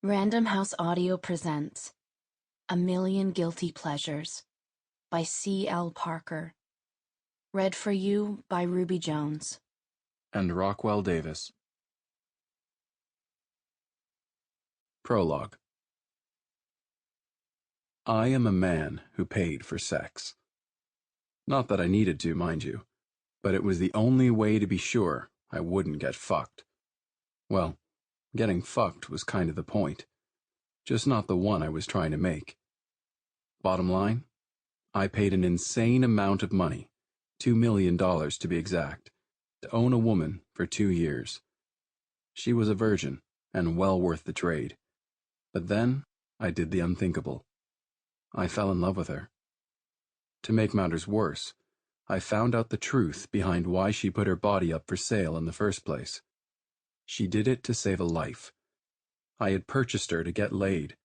Random House Audio presents A Million Guilty Pleasures by C.L. Parker. Read for you by Ruby Jones. And Rockwell Davis. Prologue. I am a man who paid for sex. Not that I needed to, mind you, but it was the only way to be sure I wouldn't get fucked. Well, getting fucked was kind of the point, just not the one I was trying to make. Bottom line, I paid an insane amount of money, $2 million to be exact, to own a woman for 2 years. She was a virgin, and well worth the trade. But then, I did the unthinkable. I fell in love with her. To make matters worse, I found out the truth behind why she put her body up for sale in the first place. She did it to save a life. I had purchased her to get laid.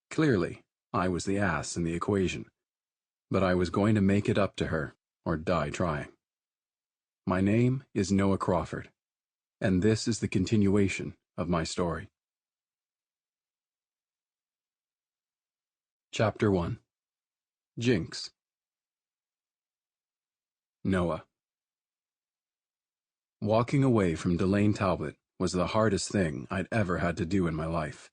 Clearly, I was the ass in the equation. But I was going to make it up to her, or die trying. My name is Noah Crawford, and this is the continuation of my story. Chapter 1. Jinx. Noah. Walking away from Delaine Talbot was the hardest thing I'd ever had to do in my life.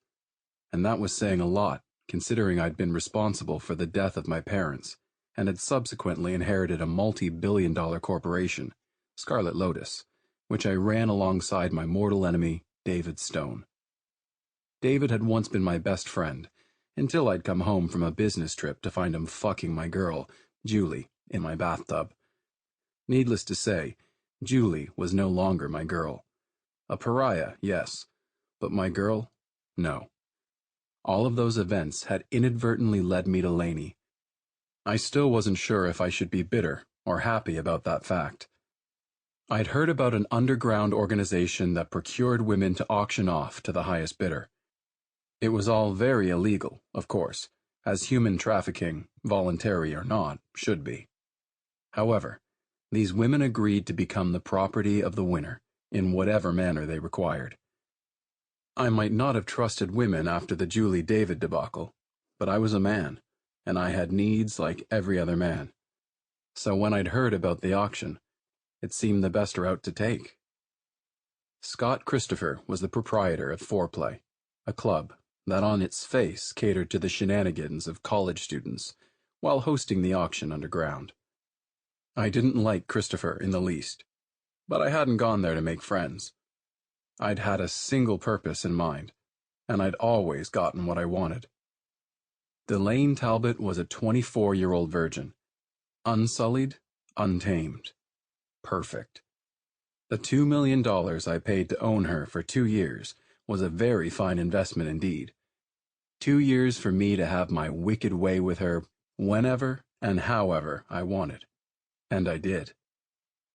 And that was saying a lot, considering I'd been responsible for the death of my parents, and had subsequently inherited a multi-billion-dollar corporation, Scarlet Lotus, which I ran alongside my mortal enemy, David Stone. David had once been my best friend, until I'd come home from a business trip to find him fucking my girl, Julie, in my bathtub. Needless to say, Julie was no longer my girl. A pariah, yes, but my girl, no. All of those events had inadvertently led me to Lanie. I still wasn't sure if I should be bitter or happy about that fact. I'd heard about an underground organization that procured women to auction off to the highest bidder. It was all very illegal, of course, as human trafficking, voluntary or not, should be. However, these women agreed to become the property of the winner, in whatever manner they required. I might not have trusted women after the Julie David debacle, but I was a man, and I had needs like every other man. So when I'd heard about the auction, it seemed the best route to take. Scott Christopher was the proprietor of Foreplay, a club that on its face catered to the shenanigans of college students, while hosting the auction underground. I didn't like Christopher in the least, but I hadn't gone there to make friends. I'd had a single purpose in mind, and I'd always gotten what I wanted. Delaine Talbot was a 24-year-old virgin, unsullied, untamed, perfect. The $2 million I paid to own her for 2 years was a very fine investment indeed. 2 years for me to have my wicked way with her whenever and however I wanted. And I did.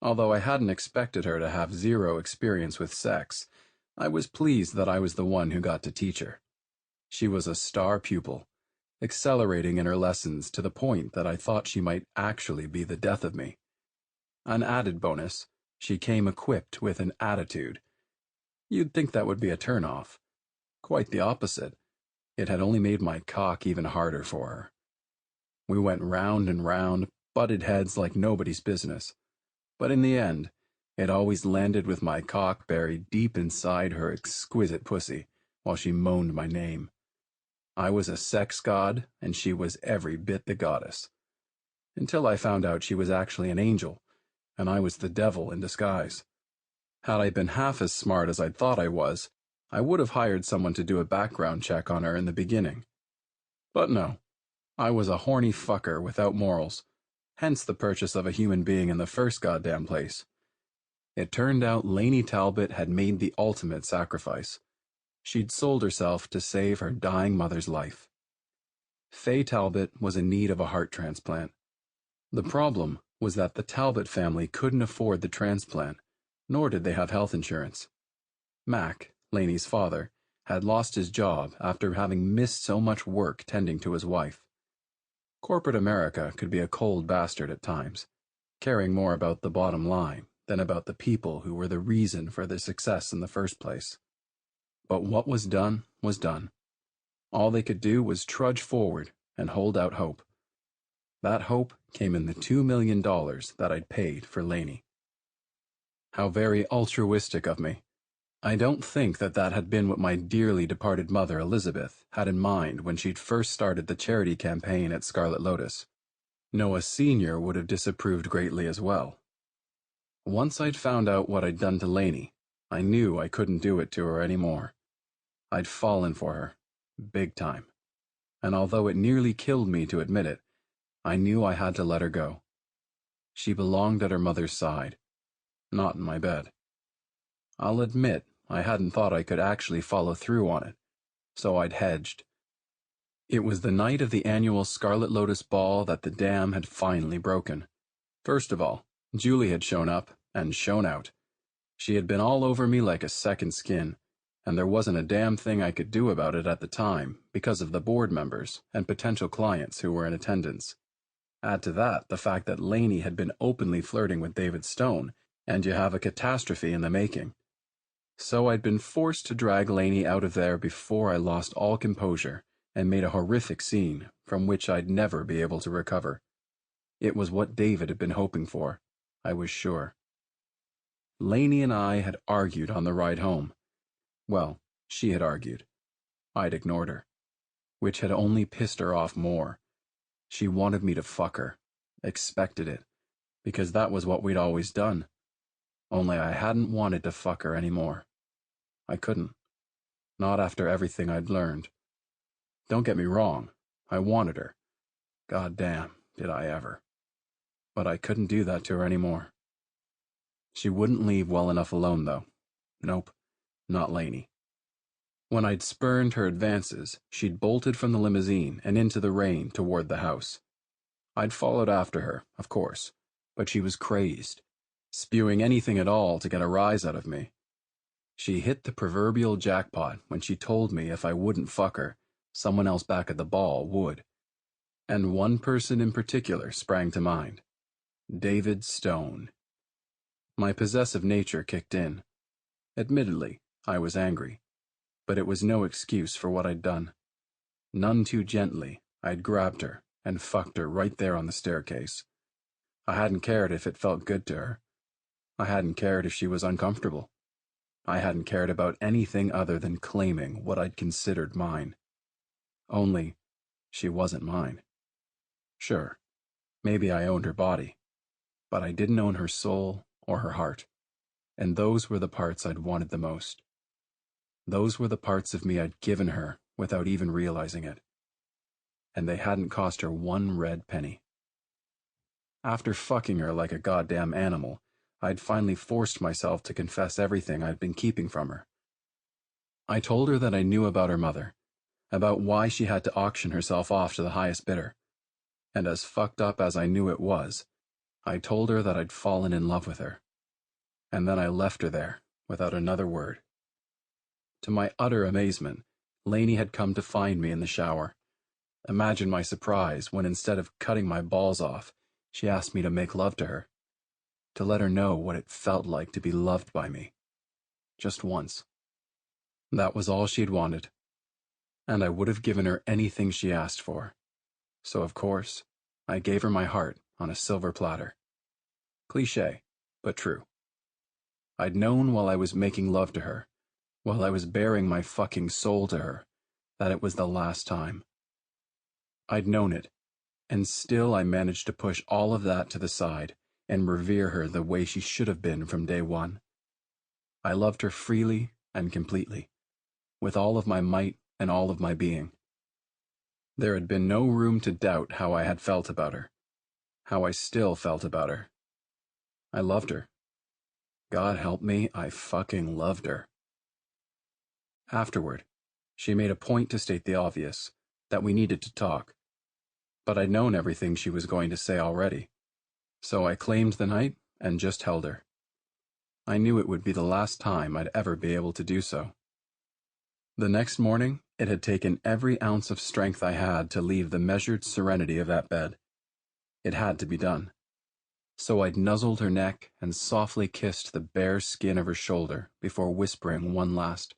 Although I hadn't expected her to have zero experience with sex, I was pleased that I was the one who got to teach her. She was a star pupil, accelerating in her lessons to the point that I thought she might actually be the death of me. An added bonus, she came equipped with an attitude. You'd think that would be a turn-off. Quite the opposite. It had only made my cock even harder for her. We went round and round, butted heads like nobody's business. But in the end, it always landed with my cock buried deep inside her exquisite pussy, while she moaned my name. I was a sex god, and she was every bit the goddess. Until I found out she was actually an angel, and I was the devil in disguise. Had I been half as smart as I'd thought I was, I would have hired someone to do a background check on her in the beginning. But no, I was a horny fucker without morals, hence the purchase of a human being in the first goddamn place. It turned out Lanie Talbot had made the ultimate sacrifice. She'd sold herself to save her dying mother's life. Faye Talbot was in need of a heart transplant. The problem was that the Talbot family couldn't afford the transplant, nor did they have health insurance. Mac, Lanie's father, had lost his job after having missed so much work tending to his wife. Corporate America could be a cold bastard at times, caring more about the bottom line than about the people who were the reason for their success in the first place. But what was done was done. All they could do was trudge forward and hold out hope. That hope came in the $2 million that I'd paid for Lanie. How very altruistic of me. I don't think that had been what my dearly departed mother Elizabeth had in mind when she'd first started the charity campaign at Scarlet Lotus. Noah Sr. would have disapproved greatly as well. Once I'd found out what I'd done to Lanie, I knew I couldn't do it to her anymore. I'd fallen for her, big time. And although it nearly killed me to admit it, I knew I had to let her go. She belonged at her mother's side, not in my bed. I'll admit I hadn't thought I could actually follow through on it, so I'd hedged. It was the night of the annual Scarlet Lotus Ball that the dam had finally broken. First of all, Julie had shown up and shown out. She had been all over me like a second skin, and there wasn't a damn thing I could do about it at the time because of the board members and potential clients who were in attendance. Add to that the fact that Lanie had been openly flirting with David Stone, and you have a catastrophe in the making. So I'd been forced to drag Lanie out of there before I lost all composure and made a horrific scene from which I'd never be able to recover. It was what David had been hoping for, I was sure. Lanie and I had argued on the ride home. Well, she had argued. I'd ignored her, which had only pissed her off more. She wanted me to fuck her, expected it, because that was what we'd always done. Only I hadn't wanted to fuck her anymore. I couldn't. Not after everything I'd learned. Don't get me wrong, I wanted her. God damn, did I ever. But I couldn't do that to her anymore. She wouldn't leave well enough alone, though. Nope, not Lanie. When I'd spurned her advances, she'd bolted from the limousine and into the rain toward the house. I'd followed after her, of course, but she was crazed, spewing anything at all to get a rise out of me. She hit the proverbial jackpot when she told me if I wouldn't fuck her, someone else back at the ball would. And one person in particular sprang to mind. David Stone. My possessive nature kicked in. Admittedly, I was angry, but it was no excuse for what I'd done. None too gently, I'd grabbed her and fucked her right there on the staircase. I hadn't cared if it felt good to her. I hadn't cared if she was uncomfortable. I hadn't cared about anything other than claiming what I'd considered mine. Only, she wasn't mine. Sure, maybe I owned her body, but I didn't own her soul or her heart, and those were the parts I'd wanted the most. Those were the parts of me I'd given her without even realizing it, and they hadn't cost her one red penny. After fucking her like a goddamn animal, I'd finally forced myself to confess everything I'd been keeping from her. I told her that I knew about her mother, about why she had to auction herself off to the highest bidder, and as fucked up as I knew it was, I told her that I'd fallen in love with her. And then I left her there, without another word. To my utter amazement, Lanie had come to find me in the shower. Imagine my surprise when instead of cutting my balls off, she asked me to make love to her. To let her know what it felt like to be loved by me. Just once. That was all she'd wanted. And I would have given her anything she asked for. So of course, I gave her my heart on a silver platter. Cliché, but true. I'd known while I was making love to her, while I was bearing my fucking soul to her, that it was the last time. I'd known it, and still I managed to push all of that to the side and revere her the way she should have been from day one. I loved her freely and completely, with all of my might and all of my being. There had been no room to doubt how I had felt about her, how I still felt about her. I loved her. God help me, I fucking loved her. Afterward, she made a point to state the obvious, that we needed to talk. But I'd known everything she was going to say already, so I claimed the night and just held her. I knew it would be the last time I'd ever be able to do so. The next morning, it had taken every ounce of strength I had to leave the measured serenity of that bed. It had to be done. So I'd nuzzled her neck and softly kissed the bare skin of her shoulder before whispering one last,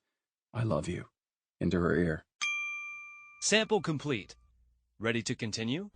I love you, into her ear. Sample complete. Ready to continue?